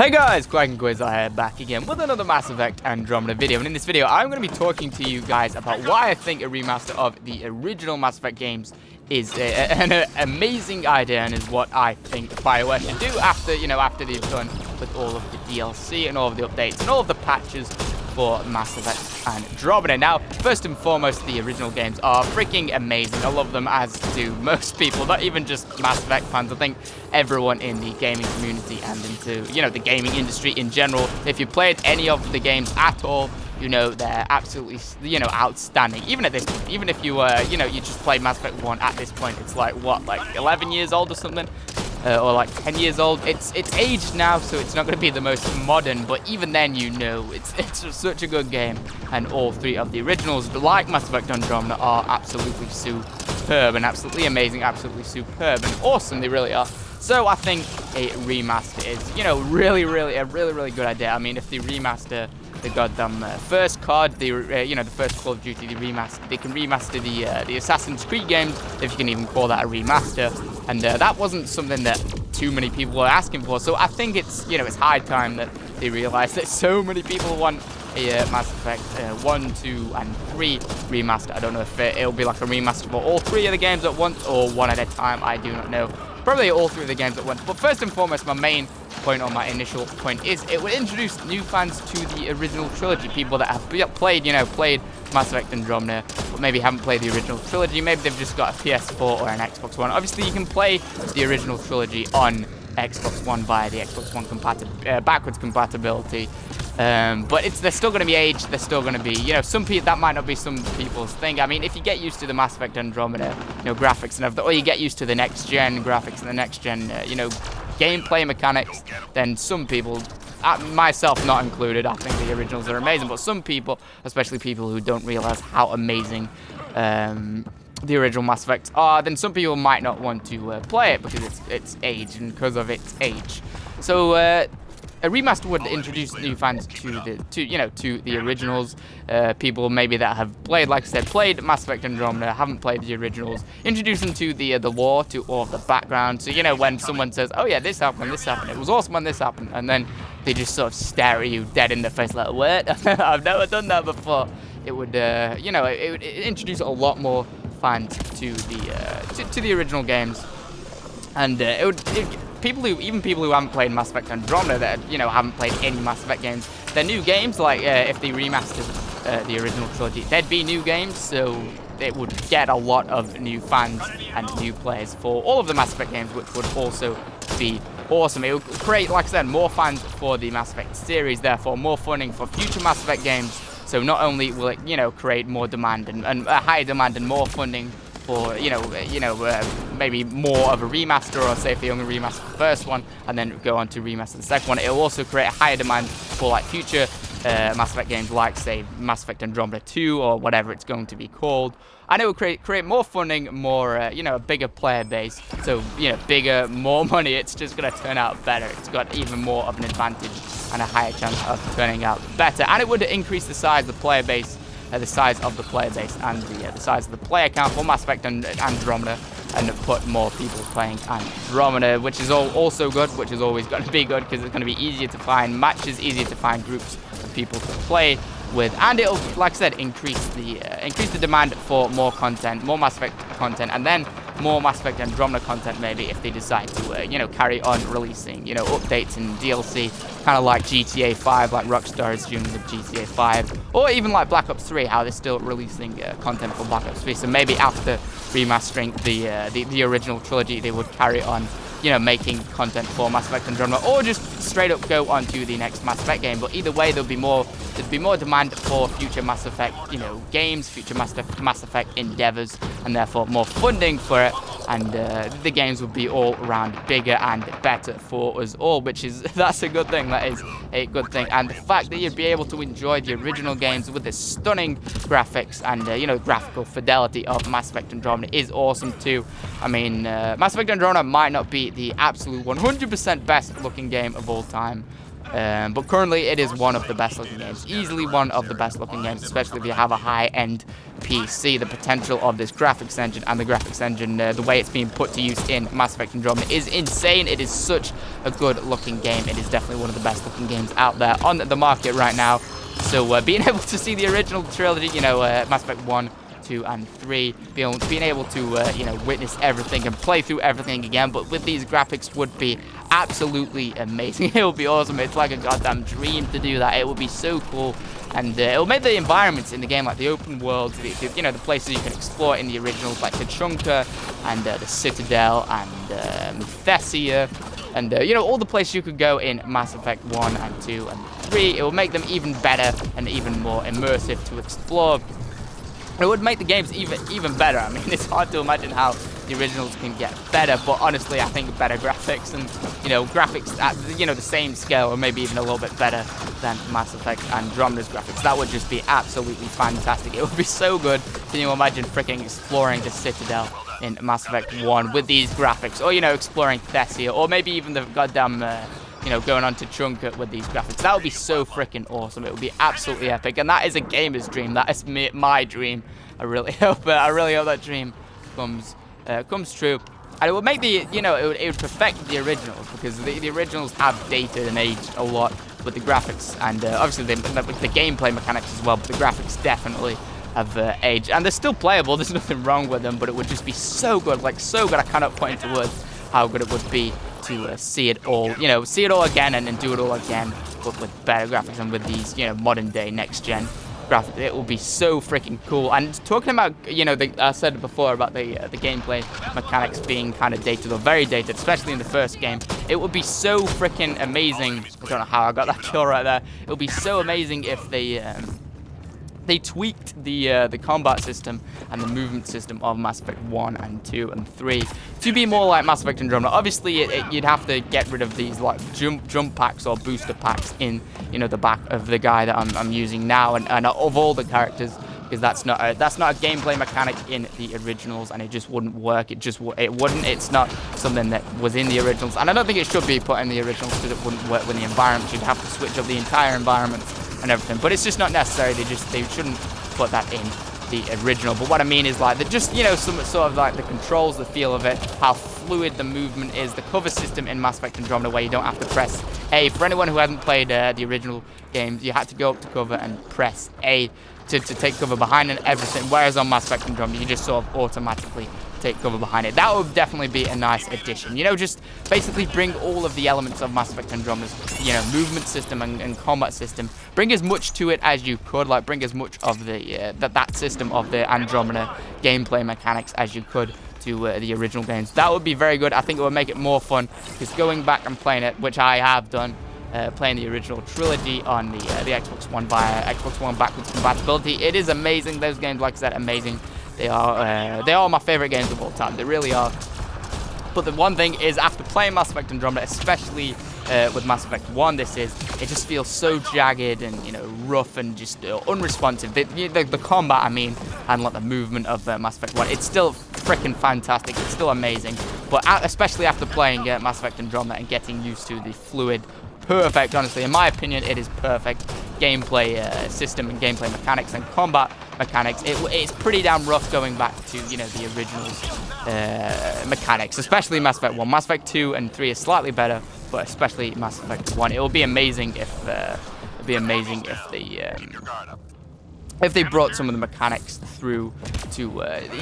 Hey guys, Quigon Quasar here, back again with another Mass Effect Andromeda video. And in this video, I'm going to be talking to you guys about why I think a remaster of the original Mass Effect games is an amazing idea, and is what I think BIOWARE should do after, after they've done with all of the DLC and all of the updates and all of the patches for Mass Effect Andromeda. Now, first and foremost, the original games are freaking amazing. I love them, as do most people, not even just Mass Effect fans. I think everyone in the gaming community and into, the gaming industry in general, if you played any of the games at all, they're absolutely, outstanding. Even at this point, even if you you just played Mass Effect 1 at this point, it's like, what, like 11 years old or something? Or like 10 years old. It's aged now, so it's not going to be the most modern, but even then, it's just such a good game. And all three of the originals, like Mass Effect Andromeda, are absolutely superb and absolutely amazing, absolutely superb and awesome. They really are. So I think a remaster is, a really good idea. I mean, if they remaster the goddamn first COD, the first Call of Duty, they can remaster the Assassin's Creed games, if you can even call that a remaster. And that wasn't something that too many people were asking for. So I think it's high time that they realize that so many people want a Mass Effect 1, 2, and 3 remaster. I don't know if it'll be like a remaster for all three of the games at once or one at a time. I do not know. Probably all three of the games at once. But first and foremost, my main point, or my initial point, is it will introduce new fans to the original trilogy. People that have played Mass Effect Andromeda, but maybe haven't played the original trilogy. Maybe they've just got a PS4 or an Xbox One. Obviously, you can play the original trilogy on Xbox One via the Xbox One backwards compatibility. But they're still going to be aged. They're still going to be, some people, that might not be some people's thing. I mean, if you get used to the Mass Effect Andromeda, graphics and everything, or you get used to the next gen graphics and the next gen, gameplay mechanics, then some people, myself not included, I think the originals are amazing. But some people, especially people who don't realize how amazing the original Mass Effects are, then some people might not want to play it because it's age and because of its age. So a remaster would introduce new fans to the originals. People maybe that have played, like I said, played Mass Effect Andromeda, haven't played the originals. Introduce them to the lore, to all of the background. So when someone says, "Oh yeah, this happened, it was awesome when this happened," and then they just sort of stare at you dead in the face like, "What? I've never done that before." It would, it would introduce a lot more fans to the original games, and people who haven't played Mass Effect Andromeda, that haven't played any Mass Effect games, they're new games. Like if they remastered the original trilogy, there'd be new games, so it would get a lot of new fans and new players for all of the Mass Effect games, which would also be awesome. It would create, like I said, more fans for the Mass Effect series, therefore more funding for future Mass Effect games. So not only will it create more demand and a higher demand and more funding for maybe more of a remaster, or say if they only remaster the first one and then go on to remaster the second one, it will also create a higher demand for like future Mass Effect games, like say Mass Effect Andromeda 2 or whatever it's going to be called. And it will create more funding, more a bigger player base. So bigger, more money. It's just going to turn out better. It's got even more of an advantage and a higher chance of turning out better. And it would increase the size of the player base. The size of the player base and the size of the player count for Mass Effect and Andromeda, and put more people playing Andromeda, which is also good, which is always going to be good, because it's going to be easier to find matches, easier to find groups of people to play with, and it'll, like I said, increase the demand for more content, more Mass Effect content, and then more Mass Effect Andromeda content, maybe, if they decide to carry on releasing updates and DLC, kind of like GTA 5, like Rockstar is doing with GTA 5, or even like Black Ops 3, how they're still releasing content for Black Ops 3. So maybe after remastering the original trilogy, they would carry on making content for Mass Effect Andromeda, or just straight up go on to the next Mass Effect game. But either way, there'd be more demand for future Mass Effect games, future Mass Effect endeavors, and therefore more funding for it, and the games would be all around bigger and better for us all, that's a good thing. That is a good thing. And the fact that you'd be able to enjoy the original games with the stunning graphics and graphical fidelity of Mass Effect Andromeda is awesome too. I mean, Mass Effect Andromeda might not be the absolute 100% best looking game of all time, But currently it is one of the best looking games, easily one of the best looking games, especially if you have a high-end PC. The potential of this graphics engine and the graphics engine, the way it's being put to use in Mass Effect Andromeda is insane. It is such a good looking game. It is definitely one of the best looking games out there on the market right now. So being able to see the original trilogy, you know, Mass Effect 1, 2, and 3, being able to, you know, witness everything and play through everything again, but with these graphics would be absolutely amazing. It would be awesome. It's like a goddamn dream to do that. It would be so cool, and it will make the environments in the game, like the open world, you know, the places you can explore in the originals, like Tuchanka and the Citadel and Thessia, and you know, all the places you could go in Mass Effect 1 and 2 and 3. It will make them even better and even more immersive to explore. It would make the games even better. I mean, it's hard to imagine how the originals can get better, but honestly, I think better graphics and, you know, graphics at, you know, the same scale or maybe even a little bit better than Mass Effect Andromeda's graphics. That would just be absolutely fantastic. It would be so good. Can you imagine freaking exploring the Citadel in Mass Effect 1 with these graphics, or, you know, exploring Thessia, or maybe even the goddamn you know, going on to Tuchanka with these graphics? That would be so freaking awesome. It would be absolutely epic, and that is a gamer's dream. That is my dream. I really hope that dream comes true. And it would make the, you know, it would perfect the originals, because the originals have dated and aged a lot with the graphics, and obviously the gameplay mechanics as well, but the graphics definitely have aged, and they're still playable. There's nothing wrong with them, but it would just be so good, like so good. I cannot put into words how good it would be to see it all, you know, see it all again and do it all again, but with better graphics and with these, you know, modern day next gen graphics. It will be so freaking cool. And talking about, you know, I said before about the gameplay mechanics being kind of dated, or very dated, especially in the first game. It would be so freaking amazing. I don't know how I got that kill right there. It would be so amazing if they tweaked the combat system and the movement system of Mass Effect 1 and 2 and 3 to be more like Mass Effect Andromeda. Obviously, you'd have to get rid of these like jump packs or booster packs in, you know, the back of the guy that I'm using now, and of all the characters, because that's not a gameplay mechanic in the originals, and it just wouldn't work. It wouldn't. It's not something that was in the originals, and I don't think it should be put in the originals because it wouldn't work with the environment. You'd have to switch up the entire environment and everything, but it's just not necessary. They shouldn't put that in the original. But what I mean is, like, just, you know, some sort of like the controls, the feel of it, how fluid the movement is, the cover system in Mass Effect Andromeda, where you don't have to press A. For anyone who hasn't played the original games, you had to go up to cover and press A to take cover behind and everything, whereas on Mass Effect Andromeda, you just sort of automatically take cover behind it. That would definitely be a nice addition. You know, just basically bring all of the elements of Mass Effect Andromeda's, you know, movement system and combat system. Bring as much to it as you could, like bring as much of the that system of the Andromeda gameplay mechanics as you could to the original games. That would be very good. I think it would make it more fun, because going back and playing it, which I have done, playing the original trilogy on the Xbox One via Xbox One backwards compatibility, it is amazing. Those games, like I said, amazing. They are my favorite games of all time. They really are. But the one thing is, after playing Mass Effect Andromeda, especially with Mass Effect 1, it just feels so jagged and, you know, rough and just unresponsive. The combat, I mean, and like the movement of Mass Effect 1, it's still freaking fantastic. It's still amazing. But especially after playing Mass Effect Andromeda and getting used to the fluid, perfect, honestly, in my opinion, it is perfect gameplay system and gameplay mechanics and combat mechanics. It's pretty damn rough going back to, you know, the originals mechanics, especially Mass Effect 1. Mass Effect 2 and 3 is slightly better, but especially Mass Effect 1. It will be amazing if they brought some of the mechanics through to,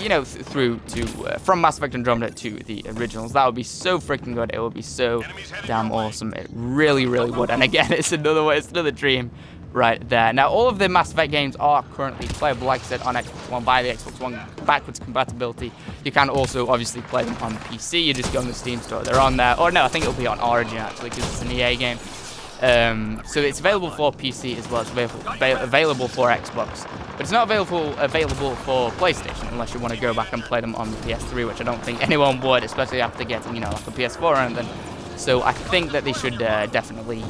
you know, from Mass Effect Andromeda to the originals. That would be so freaking good. It would be so damn awesome. It really, really would. And again, it's another dream right there. Now, all of the Mass Effect games are currently playable, like I said, on Xbox One via the Xbox One backwards compatibility. You can also obviously play them on PC. You just go on the Steam store. They're on there. Or no, I think it'll be on Origin, actually, because it's an EA game. So it's available for PC as well as available for Xbox, but it's not available for PlayStation unless you want to go back and play them on the PS3, which I don't think anyone would, especially after getting, you know, like a PS4 or anything. So I think that they should definitely,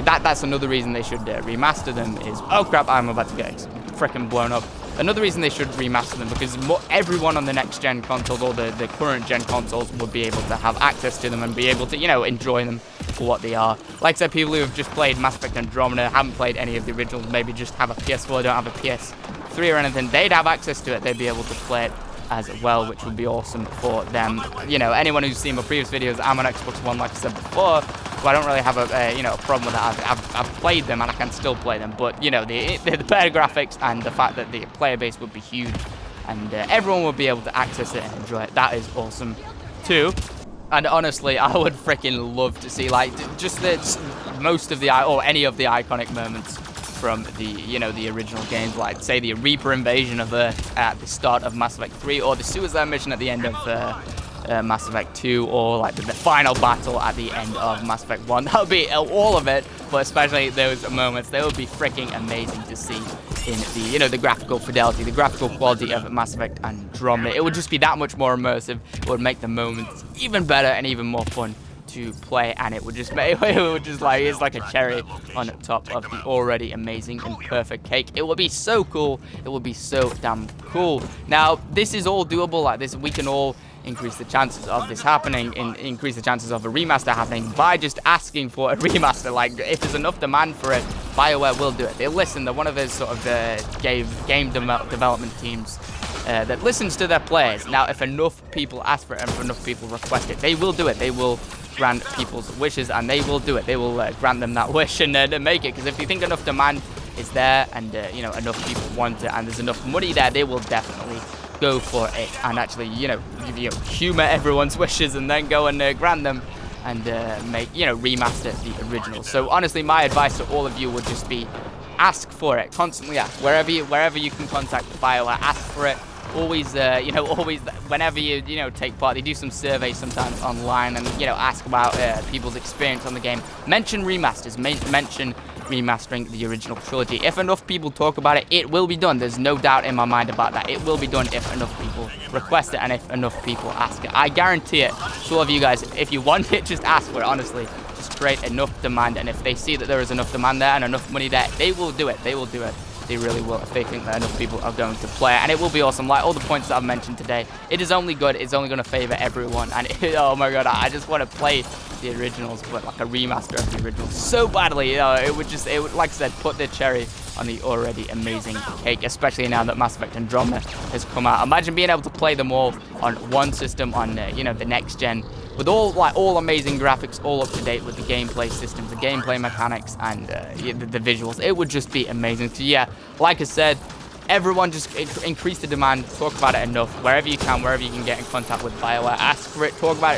that's another reason they should remaster them is, oh crap, I'm about to get freaking blown up. Another reason they should remaster them, because everyone on the next gen consoles or the current gen consoles would be able to have access to them and be able to, you know, enjoy them for what they are. Like I said, people who have just played Mass Effect Andromeda, haven't played any of the originals, maybe just have a PS4, don't have a PS3 or anything, they'd have access to it. They'd be able to play it as well, which would be awesome for them. You know, anyone who's seen my previous videos, I'm on Xbox One, like I said before, so I don't really have a you know, a problem with that. I've played them and I can still play them, but you know, the better graphics and the fact that the player base would be huge and everyone would be able to access it and enjoy it, that is awesome too. And honestly, I would freaking love to see like just most of the or any of the iconic moments from the, you know, the original games, like say the Reaper invasion of Earth at the start of Mass Effect 3, or the suicide mission at the end of Mass Effect 2, or like the final battle at the end of Mass Effect 1. That would be all of it, but especially those moments, they would be freaking amazing to see in the, you know, the graphical fidelity, the graphical quality of Mass Effect Andromeda. It would just be that much more immersive. It would make the moments even better and even more fun to play, and it would just make like, it's like a cherry on top of the already amazing and perfect cake. It would be so cool. It would be so damn cool. Now, this is all doable. Like this, we can all increase the chances of this happening, increase the chances of a remaster happening by just asking for a remaster. Like, if there's enough demand for it, BioWare will do it. They listen. They're one of those sort of game development teams that listens to their players. Now, if enough people ask for it and if enough people request it, they will do it. They will grant people's wishes, and they will do it. They will grant them that wish and make it. Because if you think enough demand is there, and you know, enough people want it, and there's enough money there, they will definitely go for it and actually, you know, humor everyone's wishes and then go and grant them and make, you know, remaster the original. So honestly, my advice to all of you would just be ask for it. Constantly ask. Wherever you can contact BioWare, ask for it. Always, you know, always, whenever you know, take part, they do some surveys sometimes online and, you know, ask about people's experience on the game. Mention remasters, mention remastering the original trilogy. If enough people talk about it, it will be done. There's no doubt in my mind about that. It will be done if enough people request it and if enough people ask it. I guarantee it. So all of you guys, if you want it, just ask for it, honestly. Just create enough demand, and if they see that there is enough demand there and enough money there, they will do it. They will do it. They really will, if they think that enough people are going to play it. And it will be awesome. Like all the points that I've mentioned today, it is only good. It's only going to favor everyone. And oh my god, I just want to play the originals, but like a remaster of the originals so badly. You know, it would, like I said, put the cherry on the already amazing cake, especially now that Mass Effect Andromeda has come out. Imagine being able to play them all on one system on, you know, the next gen, with all amazing graphics, all up to date with the gameplay systems, the gameplay mechanics, and the visuals. It would just be amazing. So yeah, like I said, everyone just increase the demand, talk about it enough, wherever you can get in contact with BioWare, ask for it, talk about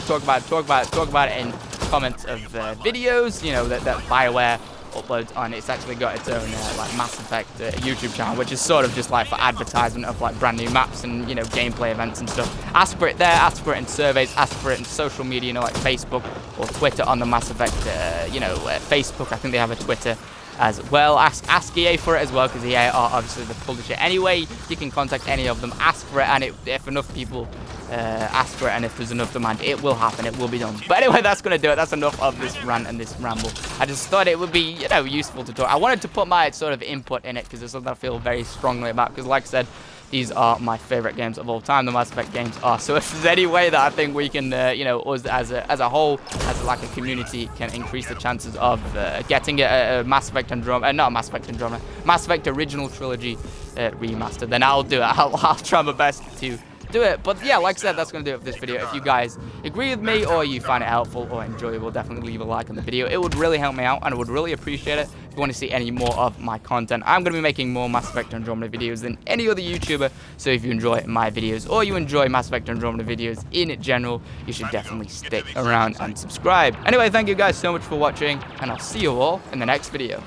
it in comments of videos, you know, that BioWare uploads on. It's actually got its own like Mass Effect YouTube channel, which is sort of just like for advertisement of like brand new maps and, you know, gameplay events and stuff. Ask for it there, ask for it in surveys, ask for it in social media, you know, like Facebook or Twitter on the Mass Effect, you know, Facebook. I think they have a Twitter as well. Ask EA for it as well, because EA are obviously the publisher. Anyway, you can contact any of them, ask for it, and if enough people ask for it and if there's enough demand, it will happen, it will be done. But anyway, that's going to do it. That's enough of this rant and this ramble. I just thought it would be, you know, useful to talk. I wanted to put my sort of input in it because it's something I feel very strongly about, because like I said, these are my favorite games of all time. The Mass Effect games are. So if there's any way that I think we can, you know, us as a whole, as like a community, can increase the chances of getting a Mass Effect Andromeda, not Mass Effect Andromeda, Mass Effect Original Trilogy remaster, then I'll do it. I'll try my best to do it. But yeah, like I said, that's going to do it for this video. If you guys agree with me or you find it helpful or enjoyable, definitely leave a like on the video. It would really help me out and I would really appreciate it. If you want to see any more of my content, I'm going to be making more Mass Effect Andromeda videos than any other YouTuber. So if you enjoy my videos or you enjoy Mass Effect Andromeda videos in general, you should definitely stick around and subscribe. Anyway, thank you guys so much for watching, and I'll see you all in the next video.